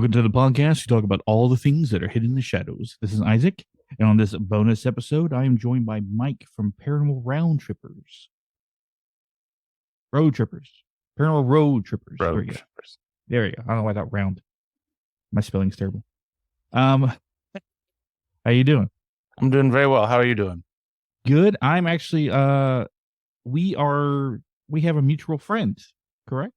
Welcome to the podcast. We talk about all the things that are hidden in the shadows. This is Isaac, and on this bonus episode, I am joined by Mike from Paranormal Round Trippers. Road Trippers. Paranormal Road Trippers. There we go. Roadtrippers. There you go. I don't know why I thought round. My spelling's terrible. How you doing? I'm doing very well. How are you doing? Good. I'm actually we have a mutual friend, correct?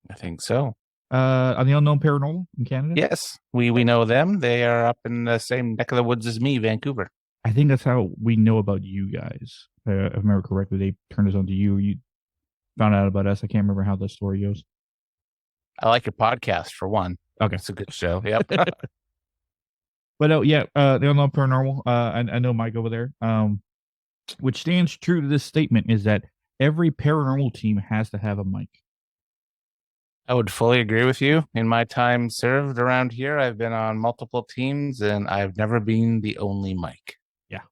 I think so. On the Unknown Paranormal in Canada? Yes, we know them. They are up in the same neck of the woods as me, Vancouver. I think that's how we know about you guys. If I remember correctly, they turned us on to you. You found out about us. I can't remember how the story goes. I like your podcast for one. Okay. It's a good show. Yep. But the Unknown Paranormal, I know Mike over there. Which stands true to this statement is that every paranormal team has to have a mic. I would fully agree with you. In my time served around here, I've been on multiple teams and I've never been the only mic. Yeah.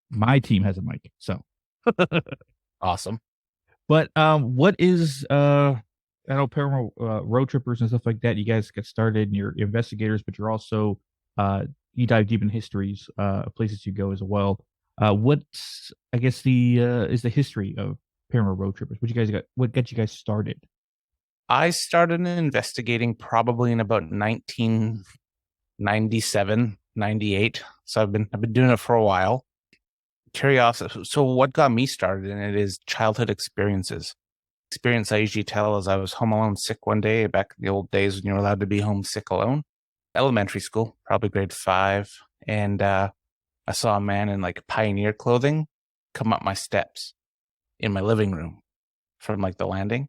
My team has a mic. So Awesome. But what is I know Paranormal Road Trippers and stuff like that. You guys get started and you're investigators, but you're also you dive deep in histories, places you go as well. What's I guess the is the history of Paranormal Road Trippers? What got you guys started? I started investigating probably in about 1997, 98. So I've been doing it for a while. Curiosity. So what got me started in it is childhood experiences. Experience I usually tell is I was home alone sick one day back in the old days when you were allowed to be home sick alone. Elementary school, probably grade 5. And I saw a man in like pioneer clothing come up my steps in my living room from like the landing.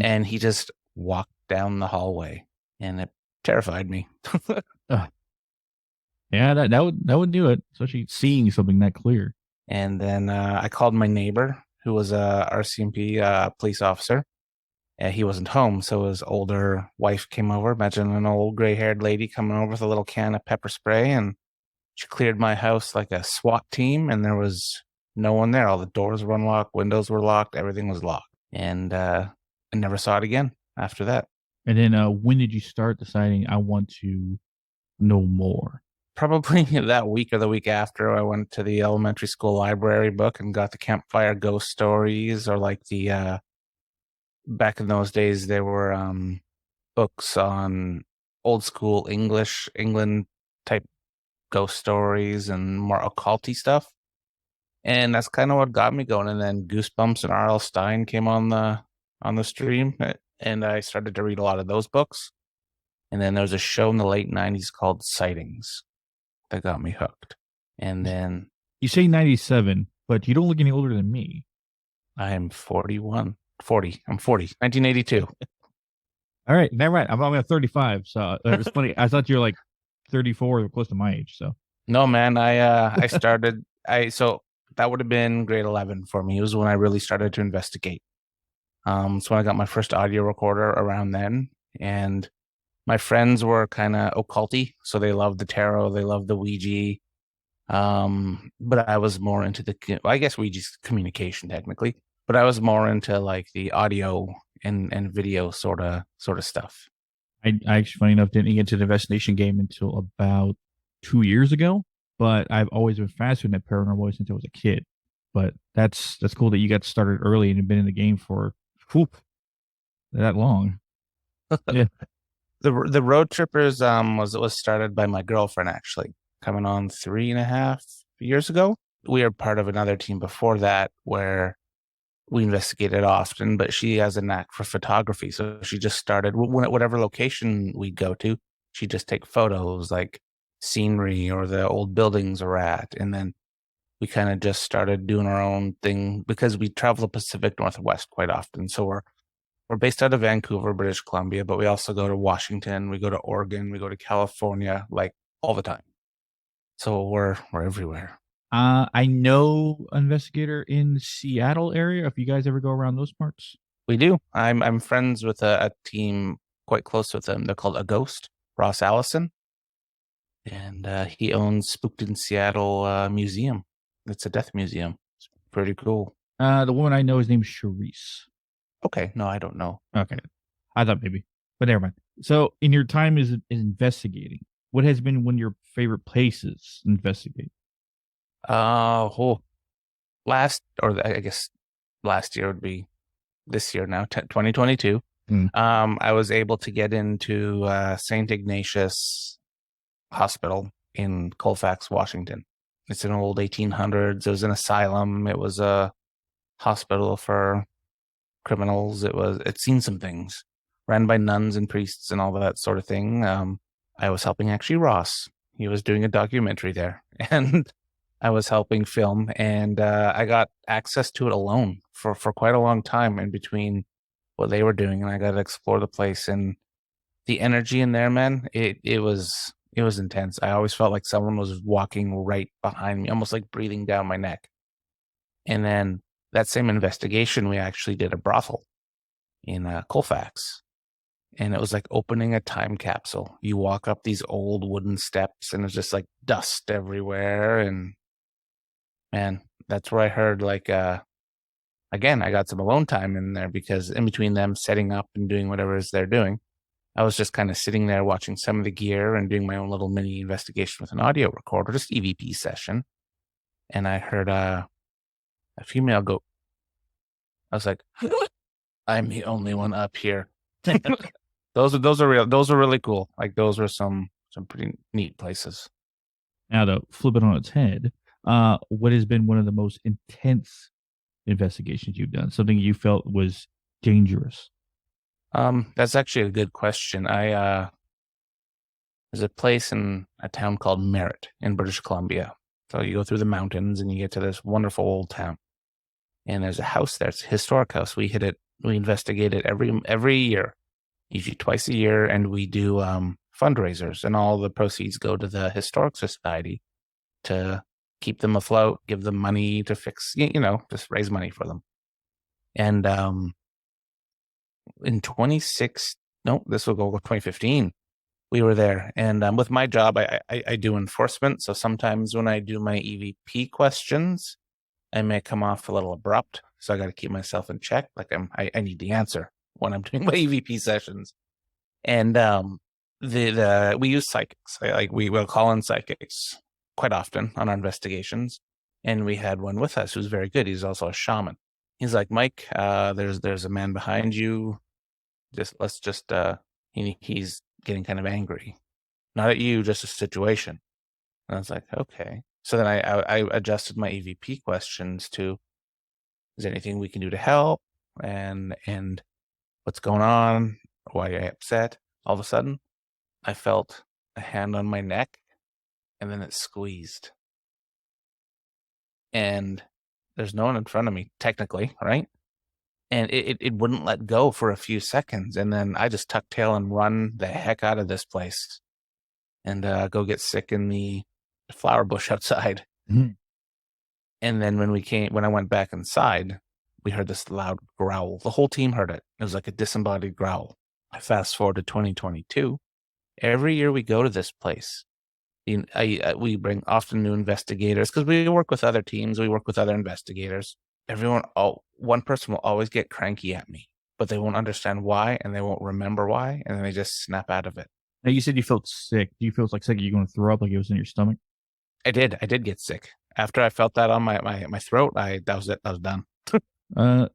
And he just walked down the hallway and it terrified me. Yeah, that would do it, especially seeing something that clear. And then I called my neighbor, who was a RCMP police officer. He wasn't home, so his older wife came over. Imagine an old gray-haired lady coming over with a little can of pepper spray, and she cleared my house like a SWAT team, and there was no one there. All the doors were unlocked, windows were locked, everything was locked. And I never saw it again after that. And then when did you start deciding I want to know more? Probably that week or the week after, I went to the elementary school library book and got the campfire ghost stories, or like the back in those days there were books on old school England type ghost stories and more occulty stuff. And that's kind of what got me going. And then Goosebumps and R.L. Stine came on the stream, and I started to read a lot of those books. And then there was a show in the late 90s called Sightings that got me hooked. And then You say 97, but you don't look any older than me. I am 41. 40. I'm 40. 1982. All right, never mind. I'm only at 35, so it's funny. I thought you were like 34 or close to my age. So No, man, I started so that would have been grade 11 for me. It was when I really started to investigate. So when I got my first audio recorder around then, and my friends were kind of occulty, so they loved the tarot, they loved the Ouija. But I was more into I guess Ouija's communication technically, but I was more into like the audio and video sort of stuff. I actually, funny enough, didn't get into the investigation game until about 2 years ago. But I've always been fascinated with paranormal since I was a kid. But that's cool that you got started early and have been in the game for that long. Yeah. The Road Trippers was started by my girlfriend, actually, coming on 3.5 years ago. We were part of another team before that where we investigated often, but she has a knack for photography, so she just started whatever location we go to, she'd just take photos like scenery or the old buildings we're at, and then we kind of just started doing our own thing because we travel the Pacific Northwest quite often. So we're based out of Vancouver, British Columbia, but we also go to Washington, we go to Oregon, we go to California, like all the time. So we're everywhere. I know an investigator in the Seattle area. If you guys ever go around those parts, We do. I'm friends with a team quite close with them. They're called A Ghost, Ross Allison, and he owns Spooked in Seattle museum. It's a death museum. It's pretty cool. the woman I know is named Charisse. Okay, no, I don't know. Okay, I thought maybe, but never mind. So, in your time as investigating, what has been one of your favorite places to investigate? Oh, last, or I guess last year would be this year now, 2022. Mm. I was able to get into St. Ignatius Hospital in Colfax, Washington. It's an old 1800s. It was an asylum. It was a hospital for criminals. It's seen some things, ran by nuns and priests and all that sort of thing. I was helping actually Ross. He was doing a documentary there, and I was helping film, and I got access to it alone for quite a long time in between what they were doing, and I got to explore the place and the energy in there, man. It was intense. I always felt like someone was walking right behind me, almost like breathing down my neck. And then that same investigation, we actually did a brothel in Colfax. And it was like opening a time capsule. You walk up these old wooden steps and it's just like dust everywhere. And man, that's where I heard like, again, I got some alone time in there because in between them setting up and doing whatever it is they're doing, I was just kind of sitting there watching some of the gear and doing my own little mini investigation with an audio recorder, just EVP session. And I heard a female go, I was like, I'm the only one up here. Those are really cool. Like those were some pretty neat places. Now, to flip it on its head, what has been one of the most intense investigations you've done? Something you felt was dangerous? That's actually a good question. There's a place in a town called Merritt in British Columbia. So you go through the mountains and you get to this wonderful old town. And there's a house there. It's a historic house. We hit it. We investigate it every year, usually twice a year, and we do fundraisers, and all the proceeds go to the historic society to keep them afloat, give them money to fix, just raise money for them. And in 26, no, this will go 2015. We were there, and with my job, I do enforcement. So sometimes when I do my EVP questions, I may come off a little abrupt. So I got to keep myself in check. Like I need the answer when I'm doing my EVP sessions. And the we use psychics. Like we will call in psychics quite often on our investigations. And we had one with us who's very good. He's also a shaman. He's like, Mike, there's a man behind you. He's getting kind of angry. Not at you, just a situation. And I was like, okay. So then I adjusted my EVP questions to, is there anything we can do to help? And what's going on? Why are you upset? All of a sudden, I felt a hand on my neck and then it squeezed. And there's no one in front of me, technically, right? And it wouldn't let go for a few seconds. And then I just tuck tail and run the heck out of this place and go get sick in the flower bush outside. Mhm. And then when I went back inside, we heard this loud growl. The whole team heard it. It was like a disembodied growl. I fast forward to 2022. Every year we go to this place. We bring often new investigators because we work with other teams. We work with other investigators. One person will always get cranky at me, but they won't understand why and they won't remember why, and then they just snap out of it. Now, you said you felt sick. Do you feel like sick? Are you going to throw up like it was in your stomach? I did get sick after I felt that on my throat. That was it. I was done.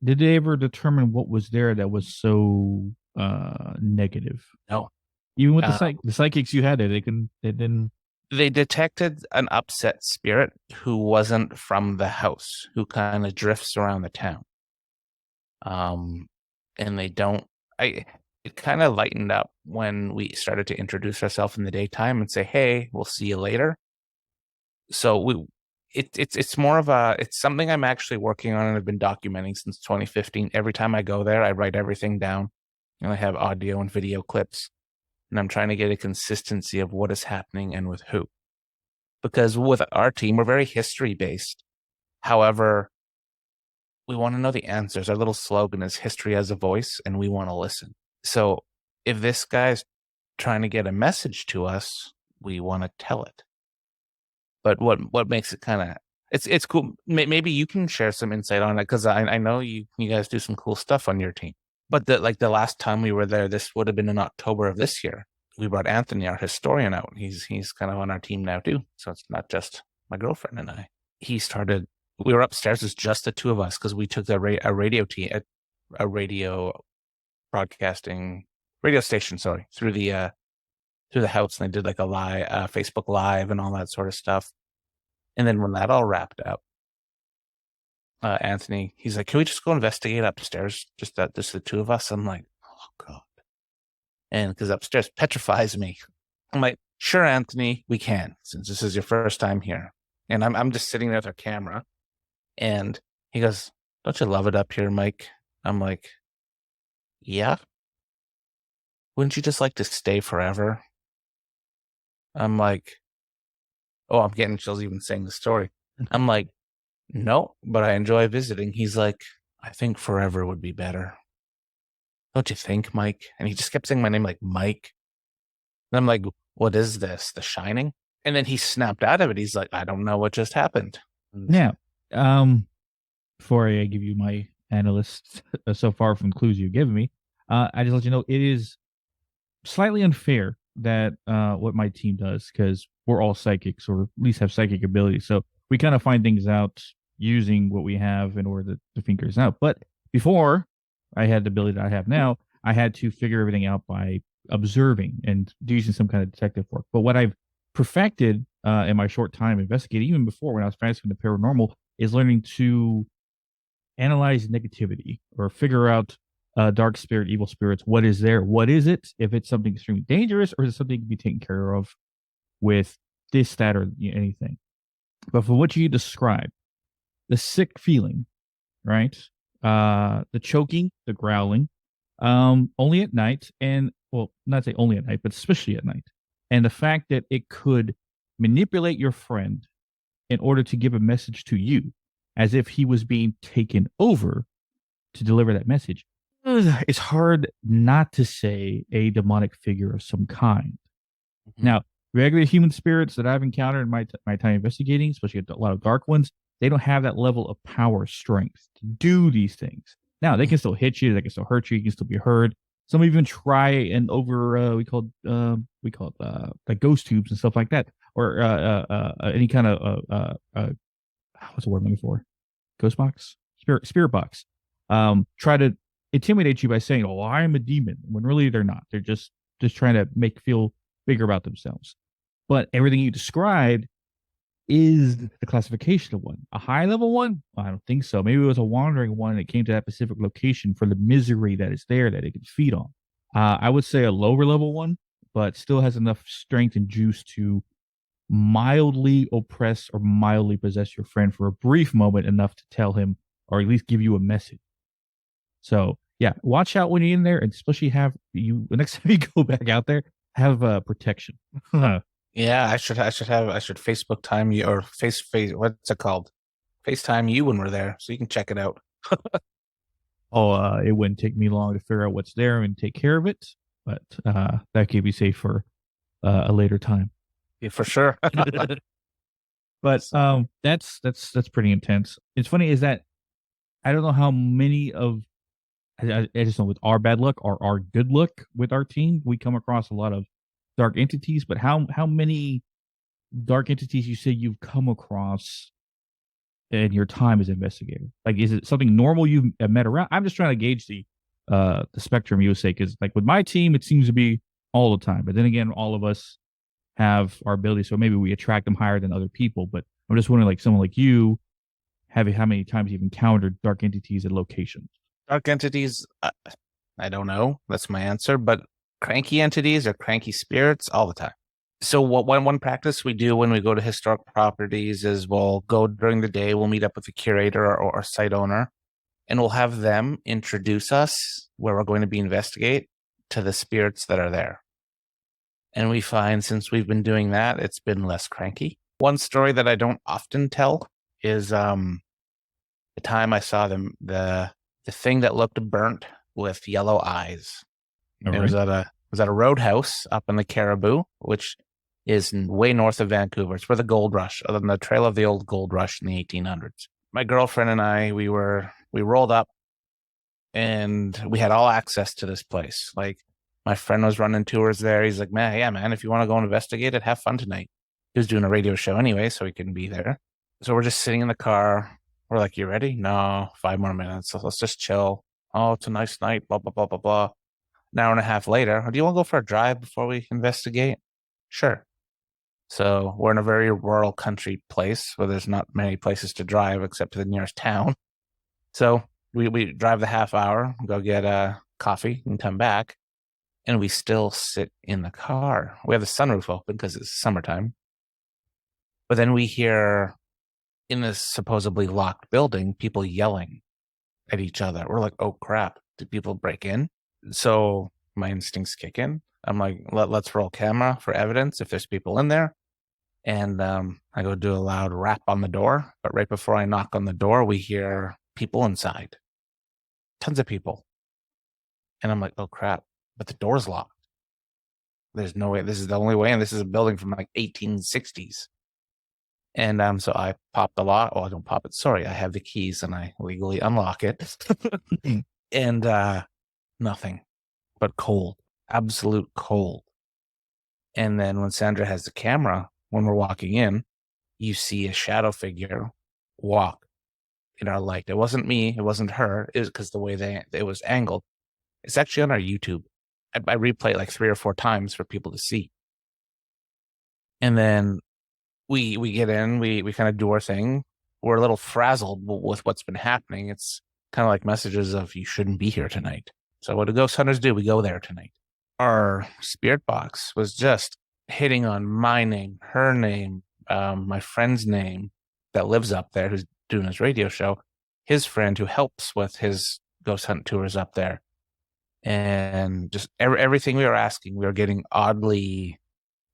Did they ever determine what was there that was so negative? No, Even with the psychics you had there, they didn't. they detected an upset spirit who wasn't from the house, who kind of drifts around the town. And they don't. It kind of lightened up when we started to introduce ourselves in the daytime and say, "Hey, we'll see you later." So it's more of it's something I'm actually working on and I've been documenting since 2015. Every time I go there, I write everything down, and I have audio and video clips, and I'm trying to get a consistency of what is happening and with who. Because with our team, we're very history based. However, we want to know the answers. Our little slogan is history has a voice and we want to listen. So if this guy's trying to get a message to us, we want to tell it. But what makes it kind of it's cool. Maybe you can share some insight on it because I know you guys do some cool stuff on your team. But the last time we were there, this would have been in October of this year. We brought Anthony, our historian, out. He's kind of on our team now too. So it's not just my girlfriend and I. He started. We were upstairs. It's just the two of us because we took a radio team, a radio broadcasting radio station, sorry, through the house, and they did like a live Facebook Live and all that sort of stuff. And then when that all wrapped up, Anthony, he's like, "Can we just go investigate upstairs? Just the two of us." I'm like, "Oh God!" And because upstairs petrifies me, I'm like, "Sure, Anthony, we can, since this is your first time here." And I'm just sitting there with our camera, and he goes, "Don't you love it up here, Mike?" I'm like, "Yeah. Wouldn't you just like to stay forever?" I'm like, "Oh, I'm getting chills even saying the story." I'm like, "No, but I enjoy visiting." He's like, "I think forever would be better. Don't you think, Mike?" And he just kept saying my name like Mike. And I'm like, "What is this? The Shining?" And then he snapped out of it. He's like, "I don't know what just happened." Now, um, before I give you my analyst so far from clues you've given me, I just let you know it is slightly unfair that what my team does because we're all psychics or at least have psychic abilities. So we kind of find things out using what we have in order to figure this out. But before I had the ability that I have now, I had to figure everything out by observing and using some kind of detective work. But what I've perfected in my short time investigating, even before when I was fascinated with the paranormal, is learning to analyze negativity or figure out dark spirit, evil spirits. What is there? What is it? If it's something extremely dangerous, or is it something to be taken care of with this, that, or anything? But for what you describe, the sick feeling, right? The choking, the growling, only at night, and well, not say only at night, but especially at night, and the fact that it could manipulate your friend in order to give a message to you, as if he was being taken over to deliver that message. It's hard not to say a demonic figure of some kind. Mhm. Now, regular human spirits that I've encountered in my time investigating, especially a lot of dark ones, they don't have that level of power strength to do these things. Now, they can still hit you, they can still hurt you, you can still be heard. Some even try and over we call it like ghost tubes and stuff like that, or any kind of what's the word I'm looking for? Ghost box, spirit box. Try to intimidate you by saying, "Oh, I'm a demon," when really they're not. They're just trying to make feel bigger about themselves. But everything you described is the classification of one. A high level one? I don't think so. Maybe it was a wandering one that came to that specific location for the misery that is there that it can feed on. I would say a lower level one, but still has enough strength and juice to mildly oppress or mildly possess your friend for a brief moment, enough to tell him or at least give you a message. So yeah, watch out when you're in there, and especially have you the next time you go back out there, have protection. Yeah, I should Facebook time you or face what's it called? FaceTime you when we're there so you can check it out. Oh, it wouldn't take me long to figure out what's there and take care of it, but that could be safe for a later time. Yeah, for sure. But that's pretty intense. It's funny is that I don't know how many of I just know with our bad luck or our good luck with our team, we come across a lot of dark entities. But how many dark entities you say you've come across in your time as investigator? Like, is it something normal you've met around? I'm just trying to gauge the spectrum you would say, because like with my team, it seems to be all the time. But then again, all of us have our ability, so maybe we attract them higher than other people. But I'm just wondering, like someone like you, having how many times you've encountered dark entities at locations. Dark entities, I don't know. That's my answer. But cranky entities or cranky spirits all the time. So what one practice we do when we go to historic properties is we'll go during the day, we'll meet up with the curator or site owner, and we'll have them introduce us where we're going to be investigate to the spirits that are there. And we find since we've been doing that, it's been less cranky. One story that I don't often tell is the time I saw the thing that looked burnt with yellow eyes. All It right. was at a roadhouse up in the Caribou, which is way north of Vancouver. It's where the gold rush, on the trail of the old gold rush in the 1800s. My girlfriend and I, we rolled up and we had all access to this place. Like my friend was running tours there. He's like, man, yeah, man, if you want to go investigate it, have fun tonight. He was doing a radio show anyway, so he couldn't be there. So we're just sitting in the car. We're like, you ready? No, 5 more minutes. So let's just chill. Oh, it's a nice night. Blah blah blah blah blah. An hour and a half later, do you want to go for a drive before we investigate? Sure. So we're in a very rural country place where there's not many places to drive except to the nearest town. So we drive the half hour, go get a coffee, and come back, and we still sit in the car. We have the sunroof open because it's summertime. But then we hear in this supposedly locked building people yelling at each other. We're like, oh crap, did people break in? So my instincts kick in. I'm like, let's roll camera for evidence if there's people in there. And I go do a loud rap on the door. But right before I knock on the door, we hear people inside. Tons of people. And I'm like, oh crap, but the door's locked. There's no way. This is the only way. And this is a building from like 1860s. And so I pop the lock. Oh, I don't pop it. Sorry, I have the keys and I legally unlock it. And nothing but cold, absolute cold. And then when Sandra has the camera, when we're walking in, you see a shadow figure walk in our light. It wasn't me. It wasn't her. It was because the way it was angled. It's actually on our YouTube. I replay it like 3 or 4 times for people to see. And then we get in, we kind of do our thing. We're a little frazzled with what's been happening. It's kind of like messages of you shouldn't be here tonight. So what do ghost hunters do? We go there tonight. Our spirit box was just hitting on my name, her name, my friend's name that lives up there who's doing his radio show, his friend who helps with his ghost hunt tours up there. And just everything we were asking, we were getting oddly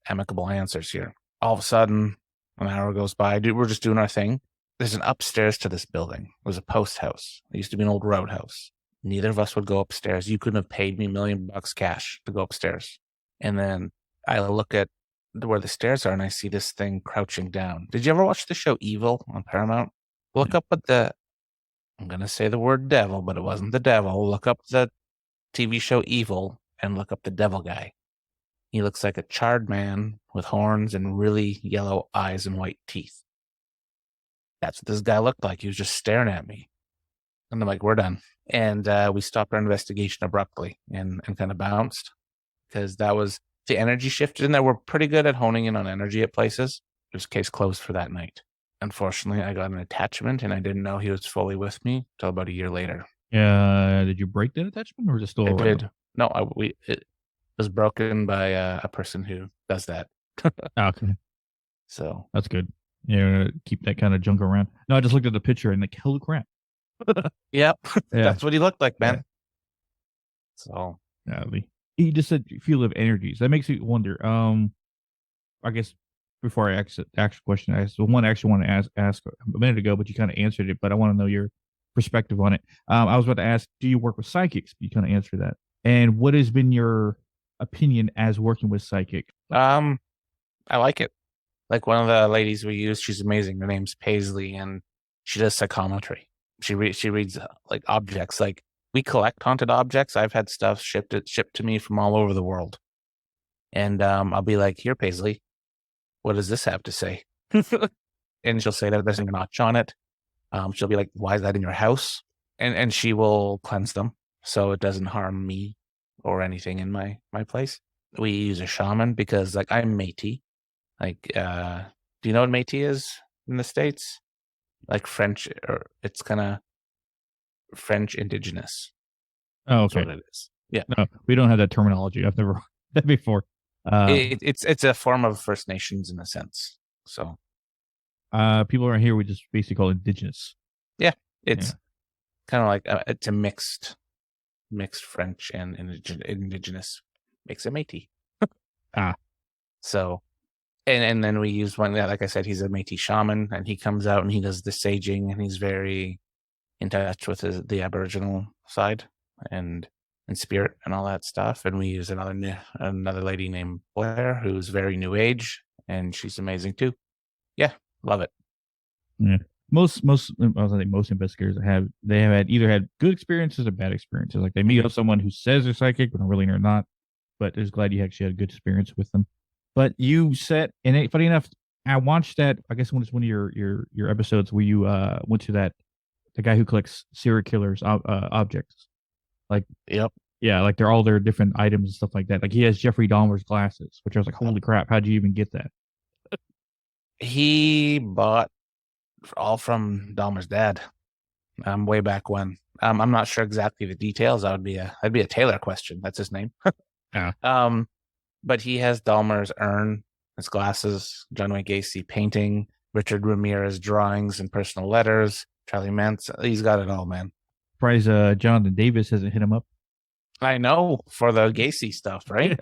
amicable answers here. All of a sudden, an hour goes by. We're just doing our thing. There's an upstairs to this building. It was a post house. It used to be an old roadhouse. Neither of us would go upstairs. You couldn't have paid me $1,000,000 cash to go upstairs. And then I look at where the stairs are and I see this thing crouching down. Did you ever watch the show Evil on Paramount? Look up at I'm going to say the word devil, but it wasn't the devil. Look up the TV show Evil and look up the devil guy. He looks like a charred man with horns and really yellow eyes and white teeth. That's what this guy looked like. He was just staring at me. And I'm like, we're done. And we stopped our investigation abruptly and kind of bounced because that was the energy shifted in there. We're pretty good at honing in on energy at places. It was case closed for that night. Unfortunately, I got an attachment and I didn't know he was fully with me until about a year later. Did you break that attachment or is it still I around? did. No, it was broken by a person who does that. Okay. So That's good. Yeah, keep that kind of junk around. No, I just looked at the picture and like, holy crap. yep, Yeah. that's what he looked like, man. Yeah. So he just said feel of energies. That makes me wonder. I guess before I ask the actual question, I actually want to ask a minute ago, but you kind of answered it. But I want to know your perspective on it. I was about to ask, do you work with psychics? You kind of answered that. And what has been your opinion as working with psychic? I like it. Like one of the ladies we use, she's amazing. Her name's Paisley, and she does psychometry. She reads like objects. Like we collect haunted objects. I've had stuff shipped to me from all over the world, and I'll be like, "Here, Paisley, what does this have to say?" And she'll say that there's a notch on it. She'll be like, "Why is that in your house?" And she will cleanse them so it doesn't harm me or anything in my place. We use a shaman because like I'm Métis. Like, do you know what Métis is in the States? Like French, or it's kind of French indigenous. Oh, That's okay. what it is. Yeah, No, we don't have that terminology. I've never heard that before. it's a form of First Nations in a sense. So People around here we just basically call indigenous. yeah, it's Yeah. kind of like it's a mixed French and indigenous makes a Métis. Ah. So and then we use one. Yeah, like I said, he's a Métis shaman, and he comes out and he does the saging, and he's very in touch with the Aboriginal side and spirit and all that stuff. And we use another lady named Blair who's very new age, and she's amazing too. Yeah, love it. Yeah. I was gonna say most investigators they have either had good experiences or bad experiences. Like they meet Mhm. up someone who says they're psychic, but really they're not. But just glad you actually had a good experience with them. But you said, and funny enough, I watched that. I guess when it's one of your episodes where you went to that the guy who collects serial killers objects. Like Yep. yeah, like they're all their different items and stuff like that. Like he has Jeffrey Dahmer's glasses, which I was like, Yep. holy crap, how'd you even get that? He bought all from Dahmer's dad. Way back when. I'm not sure exactly the details. That'd be a Taylor question. That's his name. Yeah. Um, but he has Dahmer's urn, his glasses, John Wayne Gacy painting, Richard Ramirez drawings and personal letters, Charlie Manson. He's got it all, man. Surprised Jonathan Davis hasn't hit him up. I know for the Gacy stuff, right?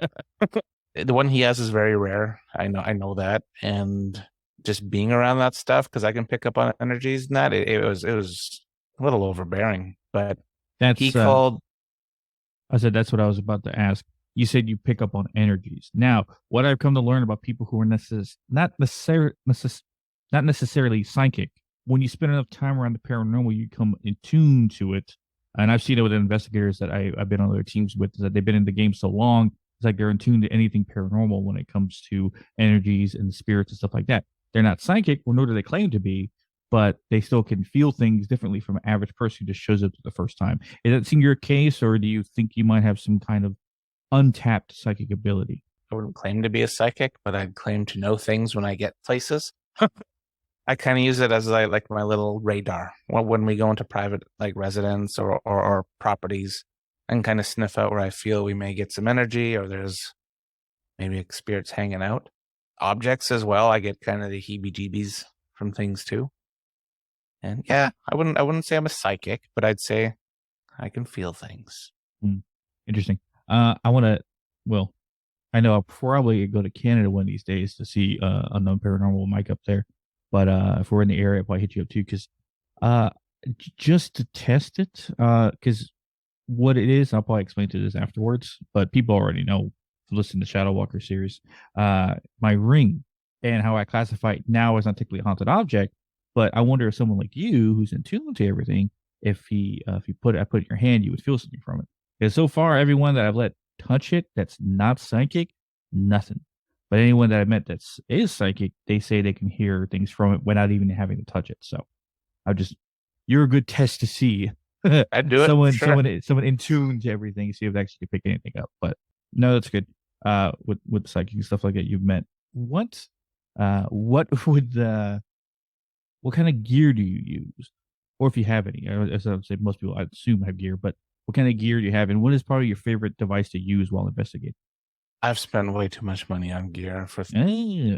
The one he has is very rare. I know that, and just being around that stuff because I can pick up on energies and that it was a little overbearing. But he That's called. I said that's what I was about to ask. You said you pick up on energies. Now, what I've come to learn about people who are not necessarily psychic, when you spend enough time around the paranormal, you come in tune to it. And I've seen it with investigators that I've been on their teams with, is that they've been in the game so long, it's like they're in tune to anything paranormal when it comes to energies and spirits and stuff like that. They're not psychic, or nor do they claim to be, but they still can feel things differently from an average person who just shows up for the first time. Is that seem your case, or do you think you might have some kind of untapped psychic ability? I wouldn't claim to be a psychic, but I'd claim to know things when I get places. I kind of use it as like my little radar. When we go into private like residence or properties, and kind of sniff out where I feel we may get some energy or there's maybe spirits hanging out. Objects as well. I get kind of the heebie-jeebies from things too. And yeah, I wouldn't say I'm a psychic, but I'd say I can feel things. Hmm. Interesting. I want to. Well, I know I'll probably go to Canada one of these days to see Unknown Paranormal Mike up there. But if we're in the area, I'll probably hit you up too, because uh, just to test it. Because what it is, I'll probably explain to this afterwards. But people already know. Listen to Shadow Walker series. My ring and how I classify it now is not technically a haunted object, but I wonder if someone like you, who's in tune to everything, if you put it, I put it in your hand, you would feel something from it. Because so far, everyone that I've let touch it that's not psychic, nothing. But anyone that I met is psychic, they say they can hear things from it without even having to touch it. So I just you're a good test to see I'd do it for sure. someone in tune to everything, see if they actually can pick anything up. But no, that's good. With psychic and stuff like that you've met. What would what kind of gear do you use? Or if you have any? As I would say, most people I assume have gear, but what kind of gear do you have, and what is probably your favorite device to use while investigating? I've spent way too much money on gear for Ah,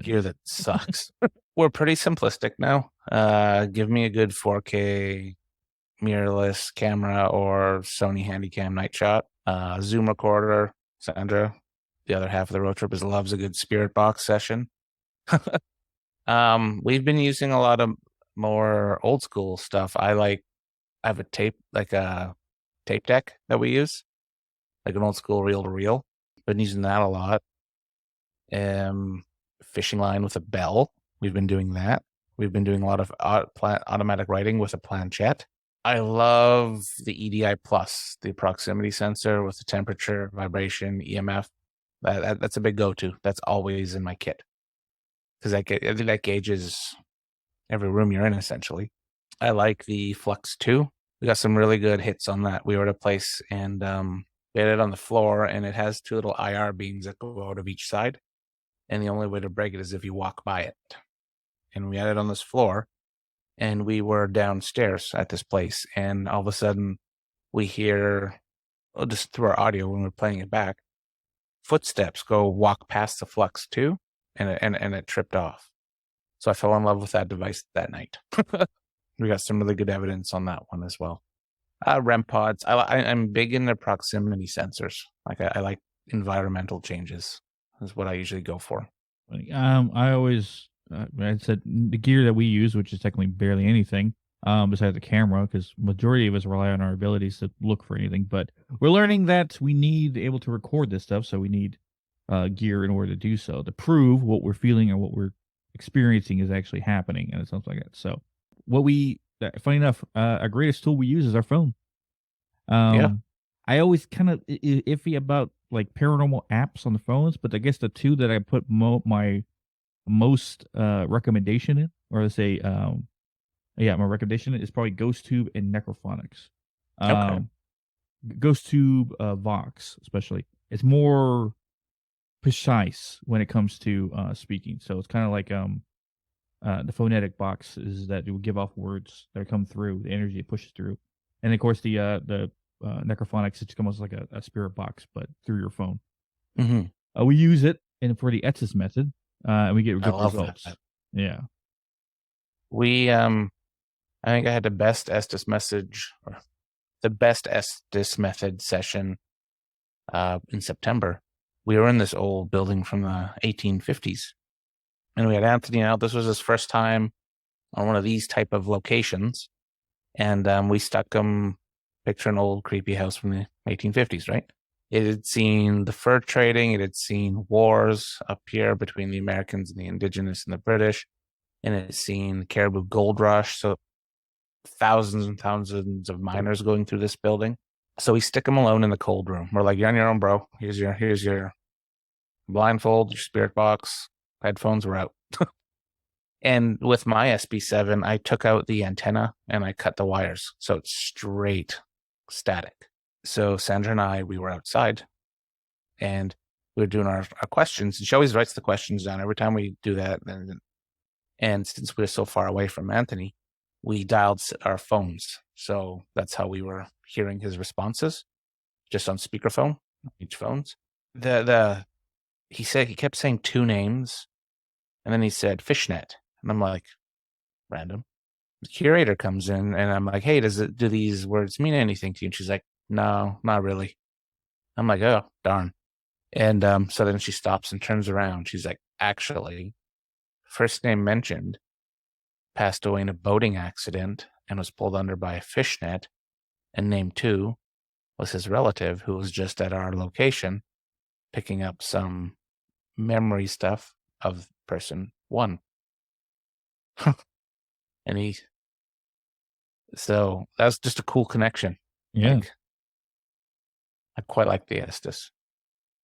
gear that sucks. We're pretty simplistic now. Give me a good 4K mirrorless camera or Sony Handycam night shot. Zoom recorder. Sandra, the other half of the road trippers, loves a good spirit box session. We've been using a lot of more old school stuff. I have a tape deck that we use, like an old school reel to reel. Been using that a lot. Fishing line with a bell. We've been doing that. We've been doing a lot of automatic writing with a planchette. I love the EDI Plus, the proximity sensor with the temperature, vibration, EMF. That's a big go-to. That's always in my kit because I think that gauges every room you're in essentially. I like the Flux 2. We got some really good hits on that. We were at a place and we had it on the floor, and it has two little IR beams that go out of each side. And the only way to break it is if you walk by it. And we had it on this floor, and we were downstairs at this place, and all of a sudden we hear, just through our audio when we're playing it back, footsteps go walk past the Flux 2, and it tripped off. So I fell in love with that device that night. We got some really good evidence on that one as well. REM pods. I'm big into proximity sensors. Like I like environmental changes. Is what I usually go for. I always, I said the gear that we use, which is technically barely anything, besides the camera, because majority of us rely on our abilities to look for anything. But we're learning that we need able to record this stuff, so we need gear in order to do so to prove what we're feeling or what we're experiencing is actually happening, and it sounds like that. So what we funny enough, our greatest tool we use is our phone. Yeah. Um, I always kind of iffy about like paranormal apps on the phones, but I guess the two that I put my most recommendation in, or let's say, yeah, my recommendation is probably GhostTube and Necrophonics. Okay. Um, GhostTube, Vox, especially, it's more precise when it comes to speaking. So it's kind of like the phonetic box is that it will give off words that come through, the energy it pushes through, and of course the necrophonics, it's almost like a spirit box, but through your phone. Hmm. We use it and for the Etz's method, and we get I good love results. that. Yeah, We I think I had the best Estes message, or the best Estes method session in September. We were in this old building from the 1850s, and we had Anthony out. This was his first time on one of these type of locations, and we stuck him. Picture an old creepy house from the 1850s, right? It had seen the fur trading. It had seen wars up here between the Americans and the indigenous and the British, and it had seen the Caribou Gold Rush. So thousands and thousands of miners going through this building. So we stick him alone in the cold room. We're like, "You're on your own, bro. Here's your blindfold, your spirit box, headphones. We're out." And with my SB7, I took out the antenna and I cut the wires, so it's straight static. So Sandra and I, we were outside and we were doing our questions. And she always writes the questions down every time we do that. And since we were so far away from Anthony, we dialed our phones. So that's how we were hearing his responses, just on speakerphone, each phones. The he kept saying two names, and then he said fishnet, and I'm like, random. The curator comes in, and I'm like, hey, do these words mean anything to you? And she's like, no, not really. I'm like, oh darn. And so then she stops and turns around. She's like, actually, first name mentioned passed away in a boating accident and was pulled under by a fishnet. And name two was his relative who was just at our location picking up some memory stuff of person one. And so that's just a cool connection. yeah. Like, I quite like the Estes.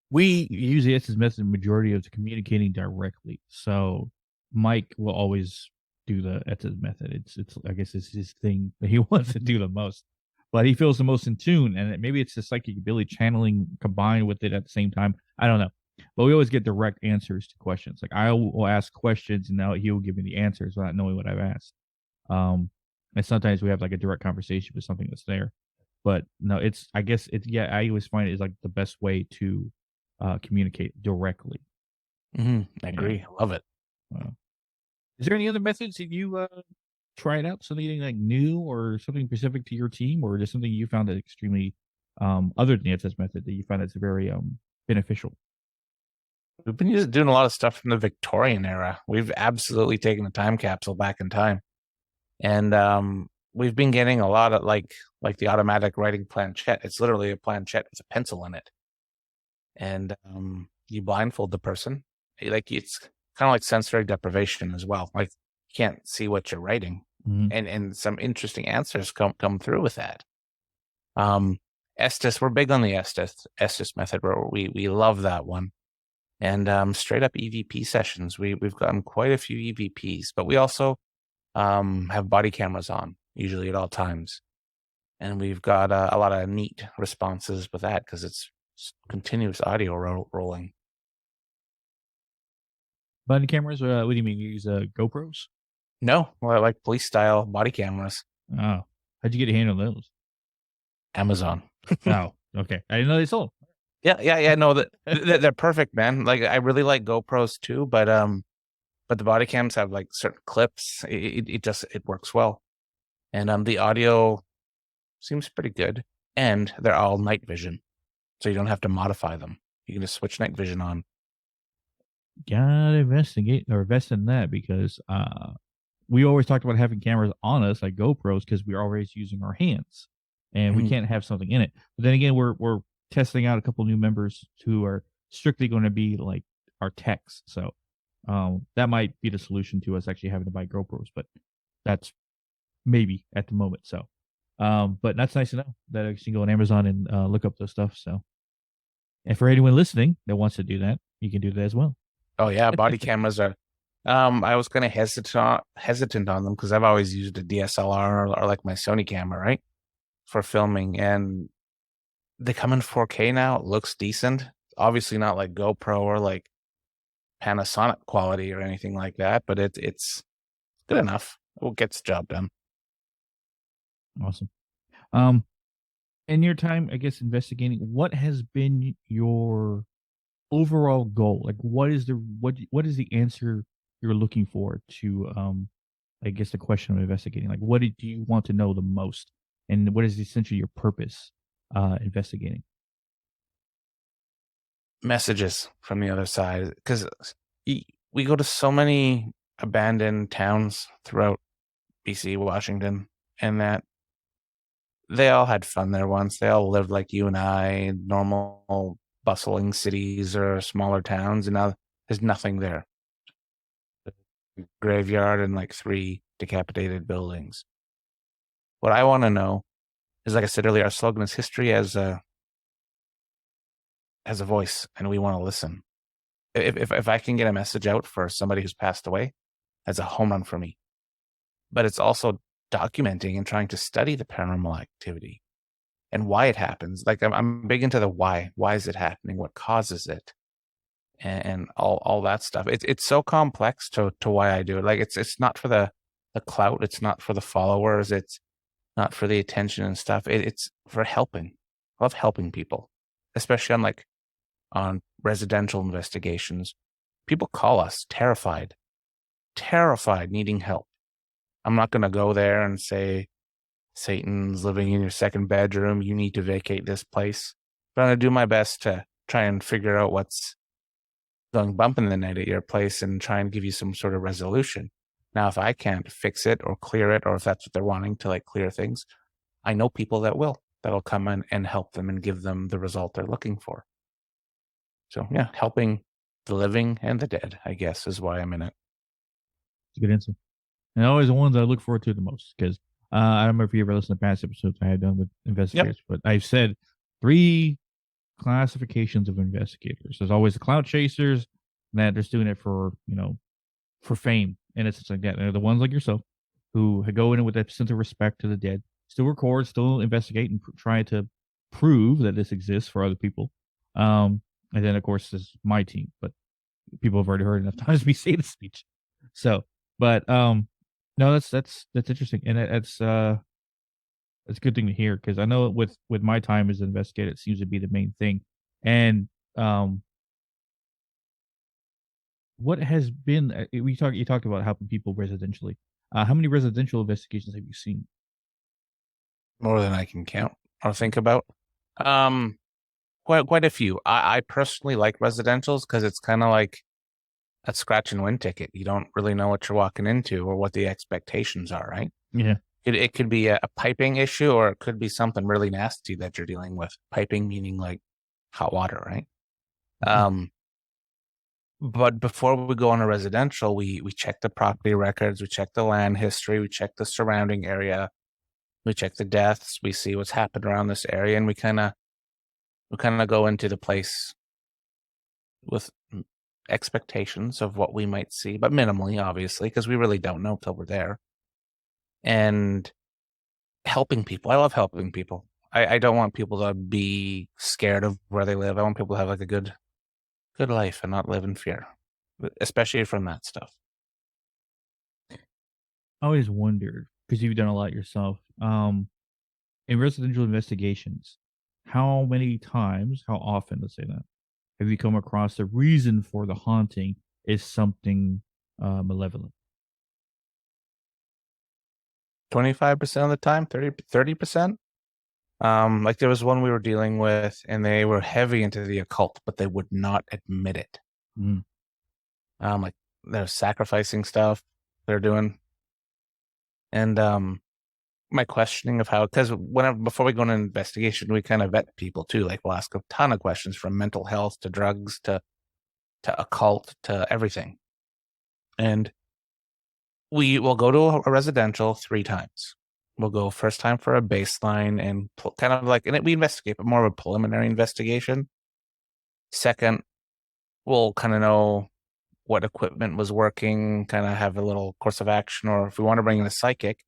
We use the Etz's method majority of communicating directly. So Mike will always do the Etz's method. It's I guess it's his thing that he wants to do the most, but he feels the most in tune, and maybe it's the psychic ability channeling combined with it at the same time. I don't know, but we always get direct answers to questions. Like I will ask questions, and now he will give me the answers without knowing what I've asked. Um, and sometimes we have like a direct conversation with something that's there. But no, it's I guess it's yeah. I always find it is like the best way to communicate directly. I Yeah. agree. I love it. Uh, is there any other methods that you tried out? Something like new or something specific to your team, or just something you found that extremely other than the SS method that you find that's very beneficial? We've been doing a lot of stuff from the Victorian era. We've absolutely taken a time capsule back in time, and we've been getting a lot of like the automatic writing planchette. It's literally a planchette with a pencil in it, and you blindfold the person. Like it's kind of like sensory deprivation as well. Like you can't see what you're writing, Mm-hmm. and some interesting answers come through with that. Um, Estes, we're big on the Estes method. We love that one. And straight up EVP sessions. We've gotten quite a few EVPs, but we also have body cameras on usually at all times, and we've got a lot of neat responses with that because it's continuous audio rolling. Body cameras? What do you mean? You use GoPros? No, well, like police style body cameras. Oh, how'd you get a hand on those? Amazon. Oh, okay. I didn't know they sold. Yeah. No, they're perfect, man. Like I really like GoPros too, but the body cams have like certain clips. It just it works well, and the audio seems pretty good, and they're all night vision, so you don't have to modify them. You can just switch night vision on. Gotta investigate or invest in that because we always talked about having cameras on us like GoPros because we're always using our hands and we Mhm. can't have something in it. But then again, we're testing out a couple new members who are strictly going to be like our techs. So that might be the solution to us actually having to buy GoPros, but that's maybe at the moment. So, but that's nice to know that you can go on Amazon and look up those stuff. So, and for anyone listening that wants to do that, you can do that as well. Oh yeah, body cameras are. I was kind of hesitant on them because I've always used a DSLR or like my Sony camera, right, for filming, and they come in 4K now. It looks decent. Obviously not like GoPro or like Panasonic quality or anything like that, but it's good enough. It gets the job done. Awesome. Um, in your time, I guess investigating, what has been your overall goal? Like, what is the answer you're looking for to I guess the question of investigating? Like, what do you want to know the most, and what is essentially your purpose investigating? Messages from the other side because we go to so many abandoned towns throughout BC, Washington, and that they all had fun there once. They all lived like you and I, normal bustling cities or smaller towns, and now there's nothing there. Graveyard and like 3 decapitated buildings. What I want to know is, like I said earlier, our slogan is history as a voice, and we want to listen. If I can get a message out for somebody who's passed away, that's a home run for me. But it's also documenting and trying to study the paranormal activity and why it happens. Like I'm big into the why. Why is it happening? What causes it? And all that stuff. It's so complex to why I do it. Like it's not for the clout. It's not for the followers. It's not for the attention and stuff. It's for helping. I love helping people, especially on residential investigations. People call us terrified, needing help. I'm not going to go there and say, Satan's living in your second bedroom. You need to vacate this place. But I'm going to do my best to try and figure out what's going bump in the night at your place and try and give you some sort of resolution. Now, if I can't fix it or clear it, or if that's what they're wanting to like clear things, I know people that'll come in and help them and give them the result they're looking for. So yeah, helping the living and the dead, I guess, is why I'm in it. It's a good answer. And always the ones I look forward to the most because I don't know if you ever listened to past episodes I had done with Yep. investigators, but I've said 3 classifications of investigators. There's always the clout chasers that are just doing it for, for fame and it's like that. And they're the ones like yourself who go in with that sense of respect to the dead, still record, still investigate, and try to prove that this exists for other people. And then, of course, there's my team, but people have already heard enough times me say the speech. So, but no, that's interesting, and it's a good thing to hear because I know with my time as an investigator, it seems to be the main thing. And um, what has been you talked about helping people residentially. How many residential investigations have you seen? More than I can count or think about. Um, quite a few. I personally like residentials because it's kind of like a scratch and win ticket. You don't really know what you're walking into or what the expectations are, right? Yeah. It could be a piping issue or it could be something really nasty that you're dealing with. Piping meaning like hot water, right? Mhm. But before we go on a residential, we check the property records, we check the land history, we check the surrounding area, we check the deaths, we see what's happened around this area, and we kind of go into the place with expectations of what we might see, but minimally, obviously, because we really don't know till we're there. And helping people. I love helping people. I don't want people to be scared of where they live. I want people to have like a good life and not live in fear, especially from that stuff. I always wondered because you've done a lot yourself. In residential investigations, how many times, how often, let's say that, have you come across the reason for the haunting is something malevolent? 25% of the time, 30%. Like there was one we were dealing with and they were heavy into the occult, but they would not admit it. Mm. Like they're sacrificing stuff they're doing. And my questioning of how, because whenever before we go on an investigation, we kind of vet people too. Like we'll ask a ton of questions from mental health to drugs to occult to everything. And We will go to a residential 3 times. We'll go first time for a baseline and kind of like, and we investigate, but more of a preliminary investigation. Second, we'll kind of know what equipment was working, kind of have a little course of action, or if we want to bring in a psychic,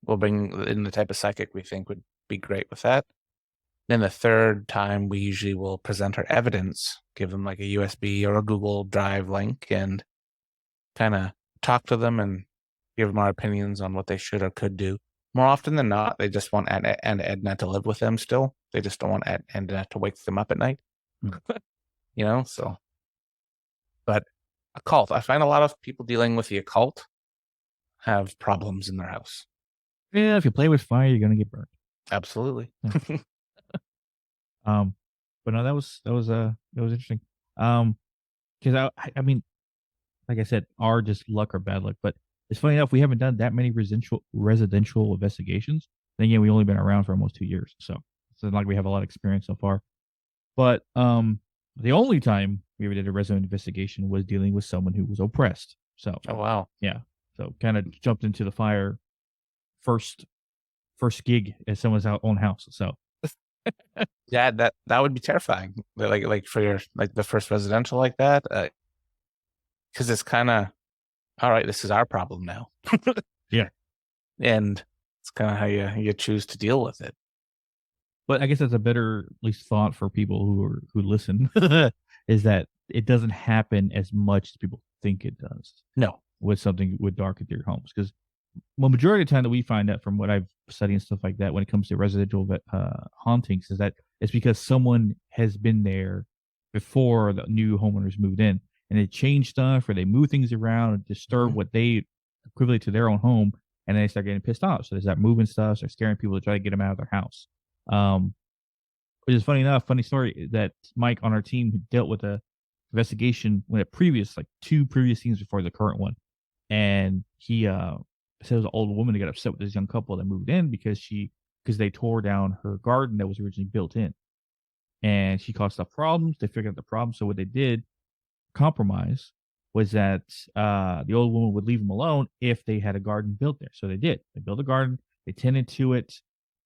we'll bring in the type of psychic we think would be great with that. Then the third time, we usually will present our evidence, give them like a USB or a Google Drive link, and kind of talk to them and give them our opinions on what they should or could do. More often than not, they just want Edna to live with them still. They just don't want Edna to wake them up at night. So, but occult, I find a lot of people dealing with the occult have problems in their house. Yeah, if you play with fire, you're gonna get burned. Absolutely. But no, that was interesting. Because I mean, like I said, are just luck or bad luck. But it's funny enough, we haven't done that many residential investigations. Then again, we only been around for almost 2 years, so it's not like we have a lot of experience so far. But the only time we ever did a resident investigation was dealing with someone who was oppressed. So Oh wow. yeah, so kind of jumped into the fire first gig at someone's own house. So Yeah, that would be terrifying. Like for your like the first residential like that, because it's kind of all right. This is our problem now. yeah, And it's kind of how you choose to deal with it. but I guess that's a better at least thought for people who listen is that it doesn't happen as much as people think it does No. with something with dark into your homes. Because well, majority of the time that we find out from what I've studied and stuff like that when it comes to residential hauntings is that it's because someone has been there before the new homeowners moved in and they change stuff or they move things around and disturb what they equivalent to their own home, and then they start getting pissed off. So they start moving stuff, start scaring people to try to get them out of their house. Um, which is funny enough, funny story that Mike on our team dealt with a investigation when a previous, like 2 previous teams before the current one. And he said it was an old woman that got upset with this young couple that moved in because they tore down her garden that was originally built in. And she caused stuff problems. They figured out the problem. So what they did, compromise, was that the old woman would leave them alone if they had a garden built there. So they did. They built a garden, they tended to it.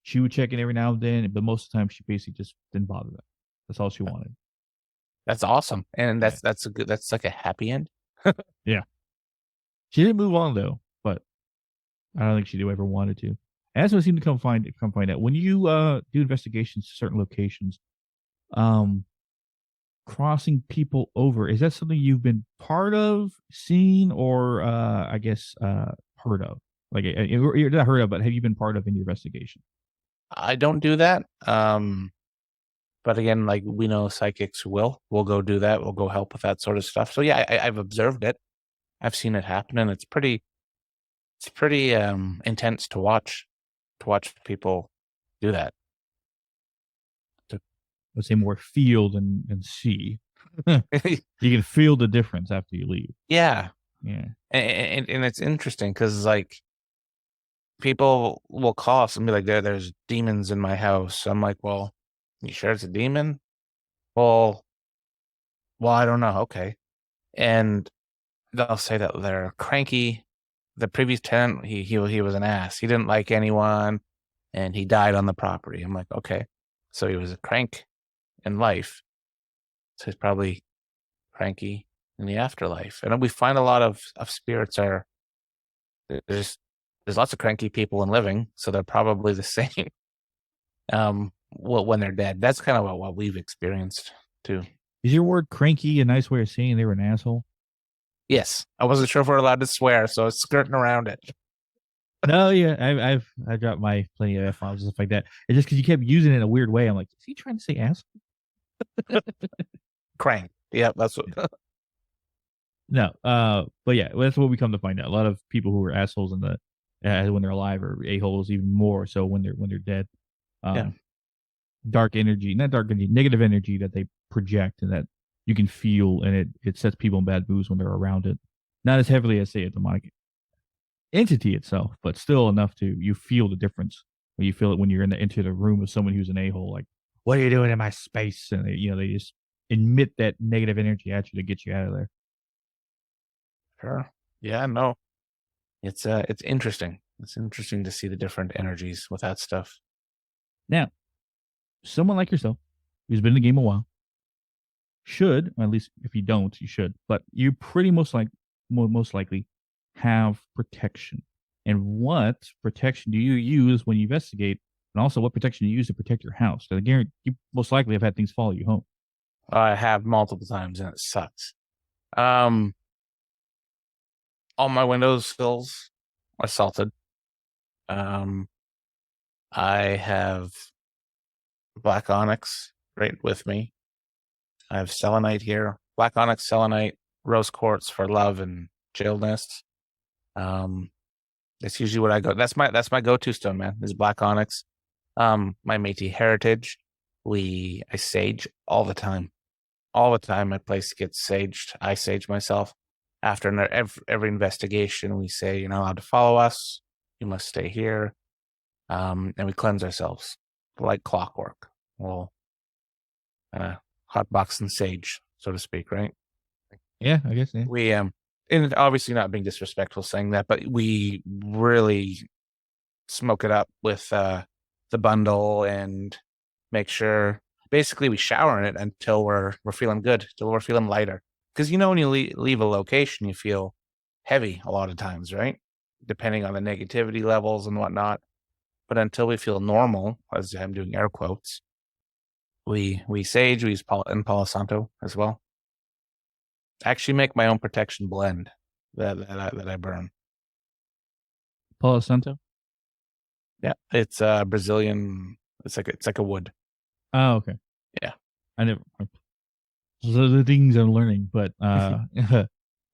She would check in every now and then, but most of the time she basically just didn't bother them. That's all she wanted. That's awesome, and Yeah. that's like a happy end. Yeah. She didn't move on though, but I don't think she ever wanted to. And that's what I seem to come find out. When you do investigations to certain locations, um, crossing people over, is that something you've been part of, seen, or I guess heard of? Like you're not heard of, but have you been part of in your investigation? I don't do that. But again, like we know psychics we'll go do that. We'll go help with that sort of stuff. So yeah, I've observed it. I've seen it happen, and it's pretty intense to watch people do that. Let's say more feel than see. You can feel the difference after you leave. Yeah, Yeah. and it's interesting because like people will call us and be like, there's demons in my house. I'm like, well, you sure it's a demon? Well, I don't know. Okay, and they'll say that they're cranky. The previous tenant, he was an ass. He didn't like anyone, and he died on the property. I'm like, okay, so he was a crank in life, so he's probably cranky in the afterlife. And we find a lot of spirits are there's there's lots of cranky people in living, so they're probably the same. When they're dead, that's kind of what we've experienced too. Is your word cranky a nice way of saying they were an asshole? Yes, I wasn't sure if we're allowed to swear, so it's skirting around it. No, yeah, I dropped my plenty of F bombs and stuff like that. It's just because you kept using it in a weird way. I'm like, is he trying to say asshole? Crank. Yeah, that's what. No, but yeah, that's what we come to find out. A lot of people who are assholes in the when they're alive are a holes even more so when they're dead. Yeah. Dark energy, not dark energy, negative energy that they project and that you can feel, and it sets people in bad moods when they're around it. Not as heavily as say a demonic entity itself, but still enough to you feel the difference when you feel it when you're into the room with someone who's an a hole. Like, what are you doing in my space? And they just emit that negative energy at you to get you out of there. Sure. Yeah, no. It's interesting. It's interesting to see the different energies with that stuff. Now, someone like yourself, who's been in the game a while, should, or at least if you don't, you should, but you pretty most likely have protection. And what protection do you use when you investigate? And also, what protection do you use to protect your house? I guarantee you most likely have had things follow you home. I have multiple times and it sucks. Um, all my window sills are salted. Um, I have black onyx right with me. I have selenite here, black onyx, selenite, rose quartz for love and chillness. Um, that's usually what I go. That's my go-to stone, man. Is black onyx. My Métis heritage. I sage all the time. All the time, my place gets saged. I sage myself. After every investigation, we say you're not allowed to follow us. You must stay here. And we cleanse ourselves like clockwork. Well, hot box and sage, so to speak, right? Yeah, I guess. Yeah. We and obviously not being disrespectful saying that, but we really smoke it up with the bundle and make sure basically we shower in it until we're feeling good, until we're feeling lighter. Because when you leave a location, you feel heavy a lot of times, right? Depending on the negativity levels and whatnot. But until we feel normal, as I'm doing air quotes, we sage, we use and Palo Santo as well. I actually make my own protection blend that I burn. Palo Santo. Yeah, it's Brazilian. It's like a wood. Oh, okay. Yeah. I never. So the things I'm learning, but I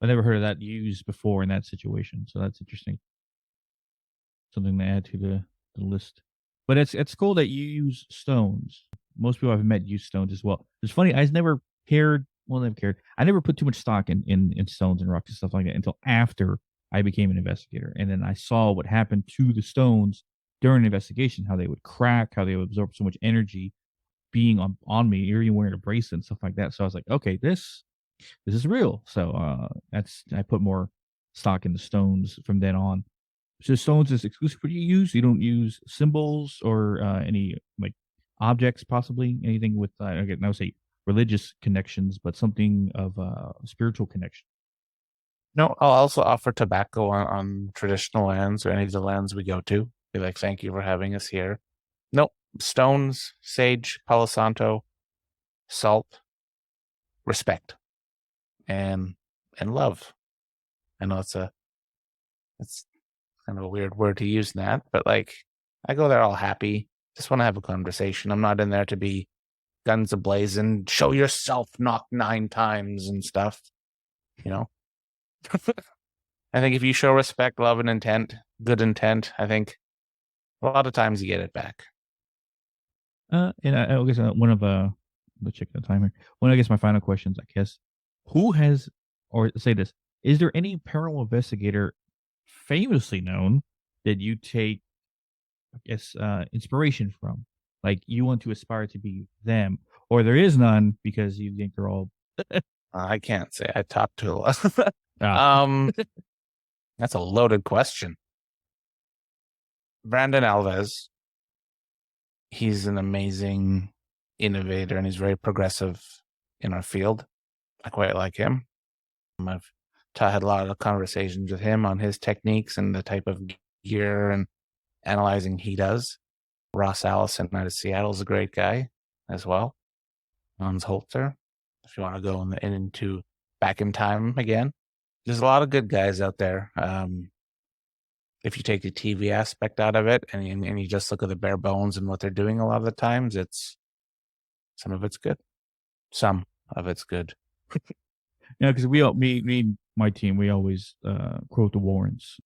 never heard of that used before in that situation. So that's interesting. Something to add to the list. But it's cool that you use stones. Most people I've met use stones as well. It's funny. I never cared. Well, never cared. I never put too much stock in stones and rocks and stuff like that until after I became an investigator, and then I saw what happened to the stones during an investigation. How they would crack. How they would absorb so much energy being on me, or even wearing a bracelet and stuff like that. So I was like, okay, this is real. So that's I put more stock in the stones from then on. So stones is exclusive for you use. You don't use symbols or any like objects, possibly anything with again, I would say religious connections, but something of spiritual connection. No, I'll also offer tobacco on traditional lands or any of the lands we go to. Be like, thank you for having us here. Nope. Stones, sage, Palo Santo, salt, respect, and love. I know it's kind of a weird word to use in that, but like I go there all happy. Just want to have a conversation. I'm not in there to be guns ablazing, show yourself, knock 9 times and stuff. You know, I think if you show respect, love, and intent, good intent, I think a lot of times you get it back. And I guess one of let's check the timer. One, I guess my final questions. I guess who has or say this: is there any paranormal investigator famously known that you take, I guess, inspiration from? Like you want to aspire to be them, or there is none because you think they're all I can't say I talked to a lot. ah, um, that's a loaded question. Brandon Alves, he's an amazing innovator and he's very progressive in our field. I quite like him. I've had a lot of conversations with him on his techniques and the type of gear and analyzing he does. Ross Allison out of Seattle is a great guy as well. Hans Holzer, if you want to go into back in time again. There's a lot of good guys out there. If you take the TV aspect out of it and you just look at the bare bones and what they're doing a lot of the times, some of it's good. Some of it's good. yeah. Because we all me and my team, we always quote the Warrens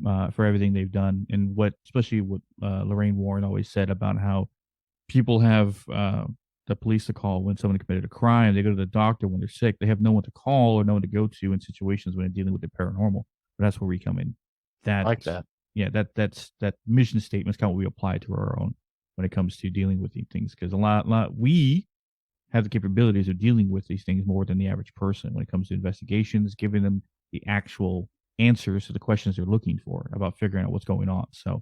for everything they've done, and what especially what Lorraine Warren always said about how people have the police to call when someone committed a crime. They go to the doctor when they're sick. They have no one to call or no one to go to in situations when they're dealing with the paranormal. But that's where we come in. I That like that. yeah, that mission statement is kind of what we apply to our own when it comes to dealing with these things. Because a lot we have the capabilities of dealing with these things more than the average person when it comes to investigations, giving them the actual answers to the questions they're looking for about figuring out what's going on. So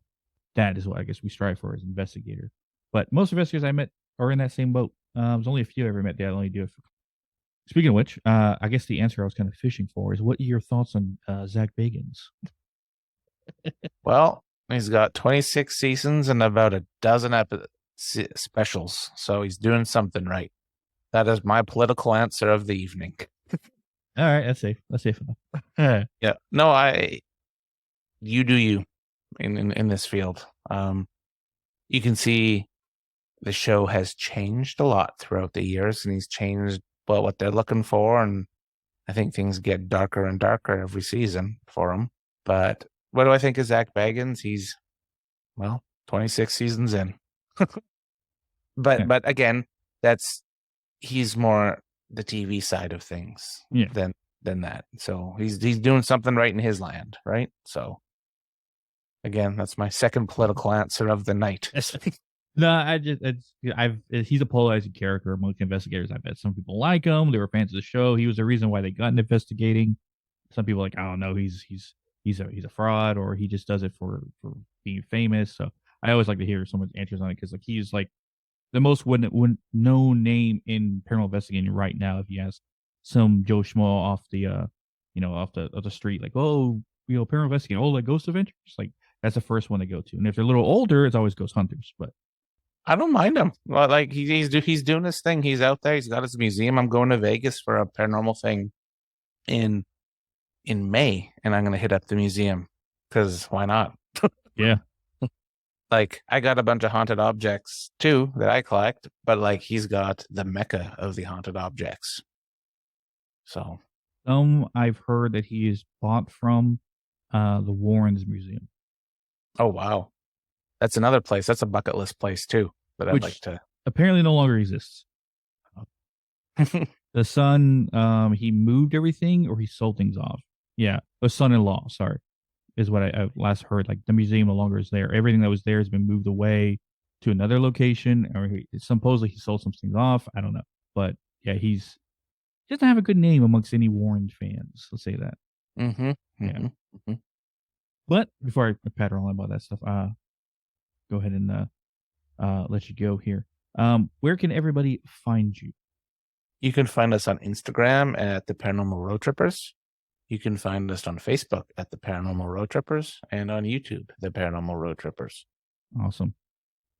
that is what I guess we strive for as investigator. But most investigators I met are in that same boat. There's only a few I ever met that only do it for. Speaking of which, I guess the answer I was kind of fishing for is what are your thoughts on Zach Bagans? Well, he's got 26 seasons and about a dozen specials, so he's doing something right. That is my political answer of the evening. All right, that's safe. That's safe enough. Yeah, no, you do you in this field. You can see the show has changed a lot throughout the years, and he's changed what they're looking for, and I think things get darker and darker every season for him. But what do I think of Zach Bagans? He's 26 seasons in. But again, he's more the TV side of things than that. So he's doing something right in his land, right? So again, that's my second political answer of the night. No, he's a polarizing character among investigators. I bet some people like him. They were fans of the show. He was the reason why they got into investigating. Some people are like, I don't know, he's a fraud, or he just does it for being famous. So I always like to hear someone's answers on it because like he's like the most known name in paranormal investigating right now. If you ask some Joe Schmo off the off the street, like, oh, paranormal investigating, oh, like Ghost Adventures, like that's the first one they go to. And if they're a little older, it's always Ghost Hunters. But I don't mind him. Well, like he's doing his thing. He's out there. He's got his museum. I'm going to Vegas for a paranormal thing in May, and I'm going to hit up the museum because why not? Yeah. Like I got a bunch of haunted objects too that I collect, but like he's got the mecca of the haunted objects. So I've heard that he is bought from the Warrens Museum. Oh wow. That's another place. That's a bucket list place too. But I'd like to apparently no longer exists. The son, he moved everything or he sold things off. Yeah. The son-in-law, sorry, is what I last heard. Like the museum no longer is there. Everything that was there has been moved away to another location, or supposedly he sold some things off. I don't know. But yeah, he doesn't have a good name amongst any Warren fans. Let's say that. Mm-hmm. Yeah. Mm-hmm. But before I pat her on about that stuff, go ahead and let you go here. Where can everybody find you? You can find us on Instagram at the Paranormal Road Trippers. You can find us on Facebook at the Paranormal Road Trippers, and on YouTube, the Paranormal Road Trippers. Awesome.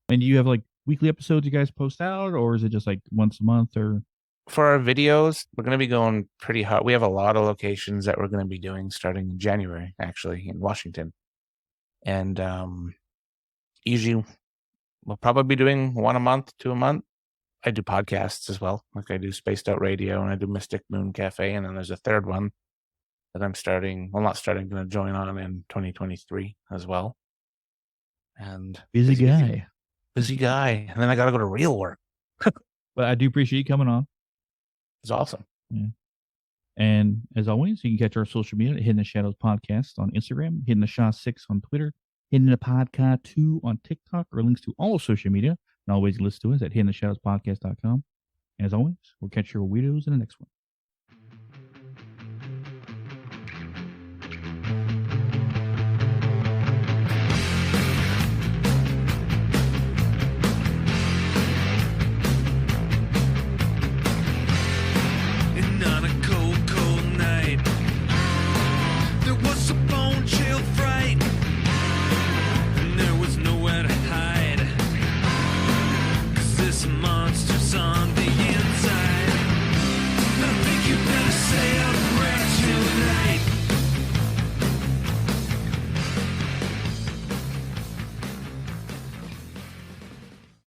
And do you have like weekly episodes you guys post out, or is it just like once a month? Or for our videos, we're going to be going pretty hard. We have a lot of locations that we're going to be doing starting in January, actually, in Washington. And usually we'll probably be doing 1 a month, 2 a month. I do podcasts as well. Like I do Spaced Out Radio and I do Mystic Moon Cafe. And then there's a third one that I'm starting. Well, not starting, going to join on in 2023 as well. And busy guy. And then I got to go to real work. But I do appreciate you coming on. It's awesome. Yeah. And as always, you can catch our social media at Hidden in the Shadows Podcast on Instagram, Hidden the Shaw 6 on Twitter, Hidden the Podcast 2 on TikTok, or links to all social media. And always listen to us at hiddentheshadowspodcast.com. And as always, we'll catch your weirdos in the next one.